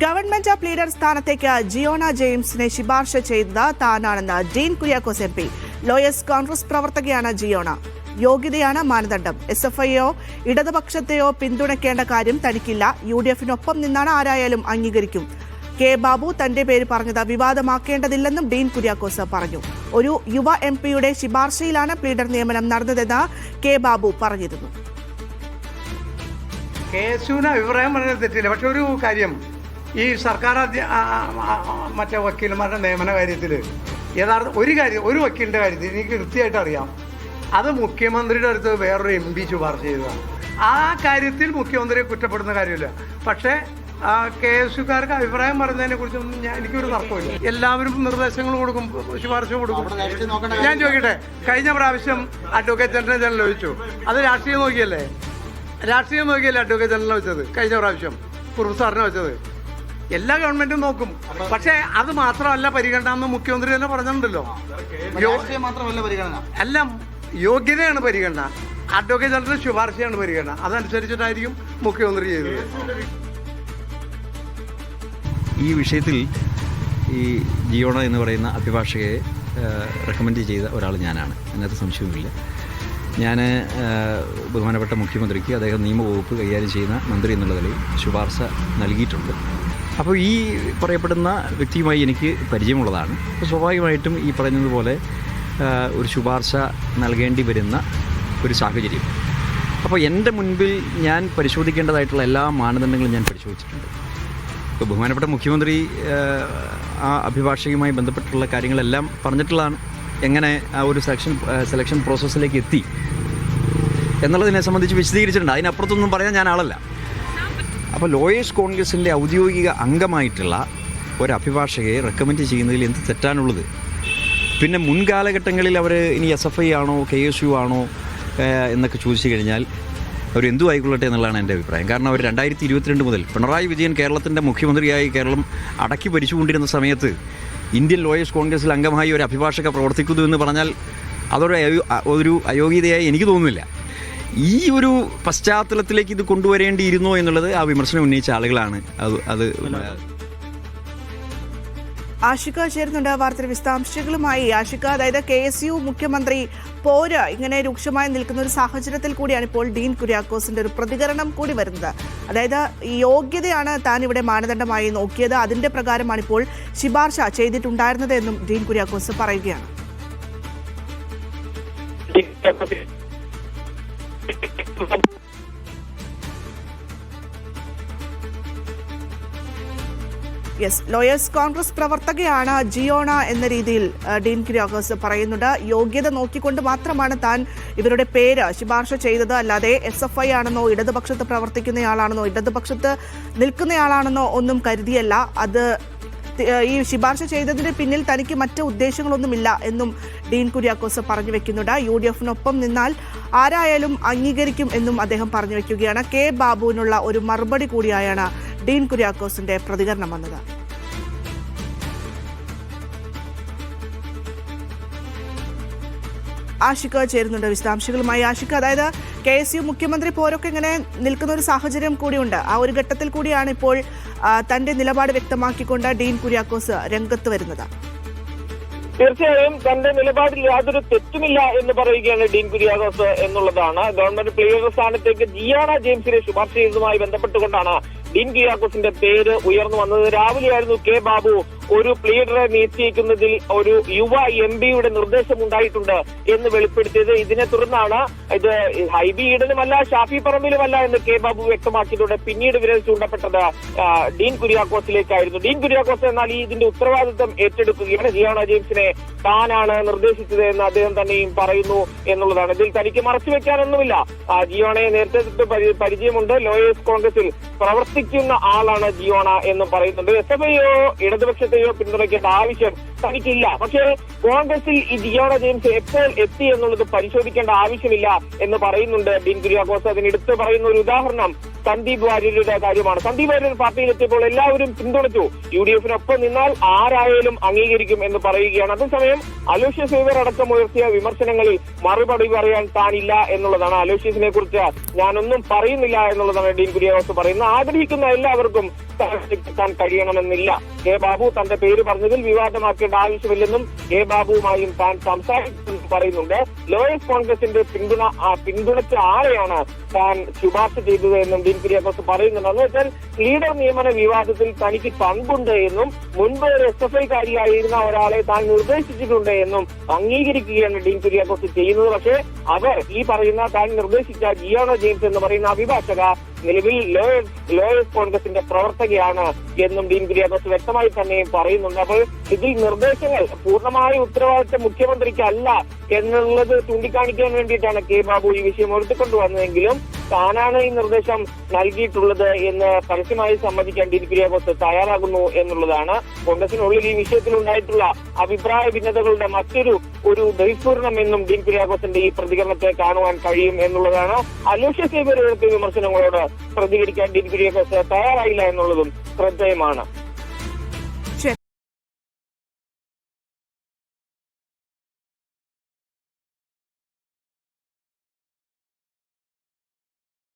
Government of leader സ്ഥാനത്തേക്ക് ജിയോണ ജെയിംസിനെ ശുപാർശ ചെയ്തത് താനാണെന്ന് Dean Kuriakose M P. Lawyers Congress പ്രവർത്തകയാണ് ജിയോണ. യോഗ്യതയാണ് മാനദണ്ഡം. SFIയോ ഇടതുപക്ഷത്തെയോ പിന്തുണയ്ക്കേണ്ട കാര്യം തനിക്കില്ല. UDFിനൊപ്പം നിന്നാണ് ആരായാലും അംഗീകരിക്കും. കെ ബാബു തന്റെ പേര് പറഞ്ഞത് വിവാദമാക്കേണ്ടതില്ലെന്നും ഡീൻ കുര്യാക്കോസ് പറഞ്ഞു. ഒരു യുവ MP-യുടെ ശുപാർശയിലാണ് പ്ലീഡർ നിയമനം നടന്നതെന്ന് കെ ബാബു പറഞ്ഞിരുന്നു. കേസുവിന് അഭിപ്രായം പറഞ്ഞത് തെറ്റില്ല. പക്ഷെ ഒരു കാര്യം, ഈ സർക്കാർ മറ്റേ വക്കീലന്മാരുടെ നിയമന കാര്യത്തിൽ ഒരു വക്കീലിൻ്റെ കാര്യത്തിൽ എനിക്ക് കൃത്യമായിട്ട് അറിയാം. അത് മുഖ്യമന്ത്രിയുടെ അടുത്ത് വേറൊരു MP ശുപാർശ ചെയ്തതാണ്. ആ കാര്യത്തിൽ മുഖ്യമന്ത്രിയെ കുറ്റപ്പെടുന്ന കാര്യമില്ല. പക്ഷേ കേസുകാർക്ക് അഭിപ്രായം പറയുന്നതിനെ കുറിച്ചൊന്നും എനിക്കൊരു തർക്കമില്ല. എല്ലാവരും നിർദ്ദേശങ്ങൾ കൊടുക്കും, ശുപാർശ കൊടുക്കും. ഞാൻ ചോദിക്കട്ടെ, കഴിഞ്ഞ പ്രാവശ്യം അഡ്വക്കേറ്റ് ജനറൽ ചോദിച്ചു, അത് രാഷ്ട്രീയം നോക്കിയല്ലേ അഡ്വക്കേറ്റ് ജനറൽ വെച്ചത്? കഴിഞ്ഞ പ്രാവശ്യം കുറുപ്പ് സാറിനെ വെച്ചത് എല്ലാ ഗവൺമെന്റും നോക്കും. പക്ഷേ അത് മാത്രമല്ല പരിഗണന എന്ന് മുഖ്യമന്ത്രി തന്നെ പറഞ്ഞിട്ടുണ്ടല്ലോ. അല്ല, യോഗ്യതയാണ് പരിഗണന, അഡ്വക്കേറ്റ് ജനറൽ ശുപാർശയാണ് പരിഗണന. അതനുസരിച്ചിട്ടായിരിക്കും മുഖ്യമന്ത്രി ചെയ്തത്. ഈ വിഷയത്തിൽ ഈ ജിയോണ എന്ന് പറയുന്ന അഭിഭാഷകയെ റെക്കമെൻഡ് ചെയ്ത ഒരാൾ ഞാനാണ്, അതിനകത്ത് സംശയമില്ല. ഞാൻ ബഹുമാനപ്പെട്ട മുഖ്യമന്ത്രിക്ക് അദ്ദേഹം നിയമവകുപ്പ് കൈകാര്യം ചെയ്യുന്ന മന്ത്രി എന്നുള്ള നിലയിൽ ശുപാർശ നൽകിയിട്ടുണ്ട്. അപ്പോൾ ഈ പറയപ്പെടുന്ന വ്യക്തിയുമായി എനിക്ക് പരിചയമുള്ളതാണ്. അപ്പോൾ സ്വാഭാവികമായിട്ടും ഈ പറയുന്നത് പോലെ ഒരു ശുപാർശ നൽകേണ്ടി വരുന്ന ഒരു സാഹചര്യം. അപ്പോൾ എൻ്റെ മുൻപിൽ ഞാൻ പരിശോധിക്കേണ്ടതായിട്ടുള്ള എല്ലാ മാനദണ്ഡങ്ങളും ഞാൻ പരിശോധിച്ചിട്ടുണ്ട്. ഇപ്പോൾ ബഹുമാനപ്പെട്ട മുഖ്യമന്ത്രി ആ അഭിഭാഷകയുമായി ബന്ധപ്പെട്ടുള്ള കാര്യങ്ങളെല്ലാം പറഞ്ഞിട്ടുള്ളതാണ്. എങ്ങനെ ആ ഒരു സെലക്ഷൻ പ്രോസസ്സിലേക്ക് എത്തി എന്നുള്ളതിനെ സംബന്ധിച്ച് വിശദീകരിച്ചിട്ടുണ്ട്. അതിനപ്പുറത്തൊന്നും പറയാൻ ഞാൻ ആളല്ല. അപ്പോൾ ലോയേഴ്സ് കോൺഗ്രസിൻ്റെ ഔദ്യോഗിക അംഗമായിട്ടുള്ള ഒരു അഭിഭാഷകയെ റെക്കമെൻഡ് ചെയ്യുന്നതിൽ എന്ത് തെറ്റാണുള്ളത്? പിന്നെ മുൻകാലഘട്ടങ്ങളിൽ അവർ ഇനി SFI ആണോ KSU ആണോ എന്നൊക്കെ ചോദിച്ചു കഴിഞ്ഞാൽ അവരെന്തു ആയിക്കൊള്ളട്ടെ എന്നുള്ളതാണ് എൻ്റെ അഭിപ്രായം. കാരണം അവർ 2022 മുതൽ പിണറായി വിജയൻ കേരളത്തിൻ്റെ മുഖ്യമന്ത്രിയായി കേരളം അടക്കി ഭരിച്ചുകൊണ്ടിരുന്ന സമയത്ത് ഇന്ത്യൻ ലോയേഴ്സ് കോൺഗ്രസിൽ അംഗമായി ഒരു അഭിഭാഷക പ്രവർത്തിക്കുന്നു എന്ന് പറഞ്ഞാൽ അതൊരു അയോഗ്യതയായി എനിക്ക് തോന്നുന്നില്ല. ഈ ഒരു പശ്ചാത്തലത്തിലേക്ക് ഇത് കൊണ്ടുവരേണ്ടിയിരുന്നോ എന്നുള്ളത് ആ വിമർശനം ഉന്നയിച്ച ആളുകളാണ്. അത് ആഷിക ചേരുന്നുണ്ട് വാർത്തയുടെ വിശദാംശങ്ങളുമായി. ആഷിക, അതായത് KSU മുഖ്യമന്ത്രി പോര് ഇങ്ങനെ രൂക്ഷമായി നിൽക്കുന്ന ഒരു സാഹചര്യത്തിൽ കൂടിയാണ് ഇപ്പോൾ ഡീൻ കുര്യാക്കോസിന്റെ ഒരു പ്രതികരണം കൂടി വരുന്നത്. അതായത് യോഗ്യതയാണ് താൻ ഇവിടെ മാനദണ്ഡമായി നോക്കിയത്, അതിന്റെ പ്രകാരമാണ് ഇപ്പോൾ ശുപാർശ ചെയ്തിട്ടുണ്ടായിരുന്നത് എന്നും ഡീൻ കുര്യാക്കോസ് പറയുകയാണ്. ലോയേഴ്സ് കോൺഗ്രസ് പ്രവർത്തകയാണ് ജിയോണ എന്ന രീതിയിൽ ഡീൻ കുര്യാക്കോസ് പറയുന്നുണ്ട്. യോഗ്യത നോക്കിക്കൊണ്ട് മാത്രമാണ് താൻ ഇവരുടെ പേര് ശുപാർശ ചെയ്തത്, അല്ലാതെ SFI ആണെന്നോ ഇടതുപക്ഷത്ത് പ്രവർത്തിക്കുന്നയാളാണെന്നോ ഇടതുപക്ഷത്ത് നിൽക്കുന്നയാളാണെന്നോ ഒന്നും കരുതിയല്ല. അത് ഈ ശുപാർശ ചെയ്തതിന് പിന്നിൽ തനിക്ക് മറ്റ് ഉദ്ദേശങ്ങളൊന്നുമില്ല എന്നും ഡീൻ കുര്യാക്കോസ് പറഞ്ഞു വെക്കുന്നുണ്ട്. UDFിനൊപ്പം നിന്നാൽ ആരായാലും അംഗീകരിക്കും എന്നും അദ്ദേഹം പറഞ്ഞു വെക്കുകയാണ്. കെ ബാബുവിനുള്ള ഒരു മറുപടി കൂടിയായാണ് ഡീൻ കുര്യാക്കോസിന്റെ പ്രതികരണം വന്നത്. ആഷിക ചേരുന്നുണ്ട് വിശദാംശങ്ങളുമായി. ആഷിക, അതായത് KSU മുഖ്യമന്ത്രി പോരൊക്കെ ഇങ്ങനെ നിൽക്കുന്ന ഒരു സാഹചര്യം കൂടിയുണ്ട്. ആ ഒരു ഘട്ടത്തിൽ കൂടിയാണ് ഇപ്പോൾ തന്റെ നിലപാട് വ്യക്തമാക്കിക്കൊണ്ട് ഡീൻ കുര്യാക്കോസ് രംഗത്ത് വരുന്നത്. തീർച്ചയായും തന്റെ നിലപാടിൽ യാതൊരു തെറ്റുമില്ല എന്ന് പറയുകയാണ് ഡീൻ കുര്യാക്കോസ് എന്നുള്ളതാണ്. ഗവൺമെന്റ് പ്ലീഡർ സ്ഥാനത്തേക്ക് ജിയോണ ജെയിംസിനെ ശുപാർശ ചെയ്തതുമായി ബന്ധപ്പെട്ടുകൊണ്ടാണ് ഡീൻ കുര്യാക്കോസിന്റെ പേര് ഉയർന്നു വന്നത്. രാവിലെയായിരുന്നു കെ ബാബു ഒരു പ്ലീഡറെ നിശ്ചയിക്കുന്നതിൽ ഒരു യുവ MP-യുടെ നിർദ്ദേശമുണ്ടായിട്ടുണ്ട് എന്ന് വെളിപ്പെടുത്തിയത്. ഇതിനെ തുടർന്നാണ് ഇത് ഹൈബി ഈഡനുമല്ല ഷാഫി പറമ്പിലുമല്ല എന്ന് കെ ബാബു വ്യക്തമാക്കിയതോടെ പിന്നീട് വിരൽ ചൂണ്ടപ്പെട്ടത് ഡീൻ കുര്യാക്കോസിലേക്കായിരുന്നു. ഡീൻ കുര്യാക്കോസ് എന്നാൽ ഇതിന്റെ ഉത്തരവാദിത്വം ഏറ്റെടുക്കുകയാണ്. ജിയോണ ജെയിംസിനെ താനാണ് നിർദ്ദേശിച്ചത് എന്ന് അദ്ദേഹം തന്നെയും പറയുന്നു എന്നുള്ളതാണ്. ഇതിൽ തനിക്ക് മറച്ചുവെക്കാനൊന്നുമില്ല. ജിയോണയെ നേരത്തെ പരിചയമുണ്ട്, ലോയേഴ്സ് കോൺഗ്രസിൽ പ്രവർത്തിക്കുന്ന ആളാണ് ജിയോണ എന്ന് പറയുന്നുണ്ട്. SFIയോ ഇടതുപക്ഷത്തെ പ്രവർത്തകയോ പിന്തുണയ്ക്കേണ്ട ആവശ്യം തനിക്കില്ല. പക്ഷേ കോൺഗ്രസിൽ ഈ ജിയോണ ജെയിംസ് എപ്പോൾ എത്തി എന്നുള്ളത് പരിശോധിക്കേണ്ട ആവശ്യമില്ല എന്ന് പറയുന്നുണ്ട് ഡീൻ കുര്യാക്കോസ്. അതിനെടുത്ത് പറയുന്ന ഒരു ഉദാഹരണം സന്ദീപ് വാര്യരുടെ കാര്യമാണ്. സന്ദീപ് വാര്യർ പാർട്ടിയിലെത്തിയപ്പോൾ എല്ലാവരും പിന്തുണച്ചു. UDF-നൊപ്പം നിന്നാൽ ആരായാലും അംഗീകരിക്കും എന്ന് പറയുകയാണ്. അതേസമയം അലോഷ്യസ് സേവ്യർ അടക്കം ഉയർത്തിയ വിമർശനങ്ങളിൽ മറുപടി പറയാൻ താനില്ല എന്നുള്ളതാണ്. അലോഷ്യസിനെ കുറിച്ച് ഞാനൊന്നും പറയുന്നില്ല എന്നുള്ളതാണ് ഡീൻ കുര്യാക്കോസ് പറയുന്നത്. ആഗ്രഹിക്കുന്ന എല്ലാവർക്കും താൻ കഴിയണമെന്നില്ല. കെ ബാബു തന്റെ പേര് പറഞ്ഞതിൽ വിവാദമാക്കേണ്ട ആവശ്യമില്ലെന്നും കെ ബാബുവുമായും താൻ സംസാരിച്ചെന്നും പറയുന്നുണ്ട്. ലോയേഴ്സ് കോൺഗ്രസിന്റെ പിന്തുണച്ച ആളെയാണ് താൻ ശുപാർശ ചെയ്തത് എന്നും ഡീൻ കുര്യാക്കോസ് പറയുന്നുണ്ട്. എന്ന് വെച്ചാൽ ലീഡർ നിയമന വിവാദത്തിൽ തനിക്ക് പങ്കുണ്ട് എന്നും മുൻപ് ഒരു SFI കാരിയായിരുന്ന ഒരാളെ താൻ നിർദ്ദേശിച്ചിട്ടുണ്ട് എന്നും അംഗീകരിക്കുകയാണ് ഡീൻ കുര്യാക്കോസ് ചെയ്യുന്നത്. പക്ഷേ അവർ ഈ പറയുന്ന താൻ നിർദ്ദേശിച്ച ജിയോണ ജെയിംസ് എന്ന് പറയുന്ന അഭിഭാഷക നിലവിൽ ലോയേഴ്സ് കോൺഗ്രസിന്റെ പ്രവർത്തകയാണ് എന്നും ഡീൻ കുര്യാക്കോസ് വ്യക്തമായി തന്നെ പറയുന്നുണ്ട്. അപ്പോൾ ഇതിൽ നിർദ്ദേശങ്ങൾ പൂർണ്ണമായ ഉത്തരവാദിത്തം മുഖ്യമന്ത്രിക്കല്ല എന്നുള്ളത് ചൂണ്ടിക്കാണിക്കാൻ വേണ്ടിയിട്ടാണ് കെ ബാബു ഈ വിഷയം ഉയർത്തിക്കൊണ്ടുവന്നതെങ്കിലും താനാണ് ഈ നിർദ്ദേശം നൽകിയിട്ടുള്ളത് എന്ന് പരസ്യമായി സമ്മതിക്കാൻ ഡീൻ കുര്യാക്കോസ് തയ്യാറാകുന്നു എന്നുള്ളതാണ്. കോൺഗ്രസിനുള്ളിൽ ഈ വിഷയത്തിൽ ഉണ്ടായിട്ടുള്ള അഭിപ്രായ ഭിന്നതകളുടെ മറ്റൊരു ബഹിസ്ഫുരണം എന്നും ഡീൻ കുര്യാക്കോസിന്റെ ഈ പ്രതികരണത്തെ കാണുവാൻ കഴിയും എന്നുള്ളതാണ്. അലോഷ്യസ് സേവ്യർ ഉയർത്തിയ വിമർശനങ്ങളോട് പ്രതികരിക്കാൻ ഡീൻ കുര്യാക്കോസ് തയ്യാറായില്ല എന്നുള്ളതും ശ്രദ്ധേയമാണ്.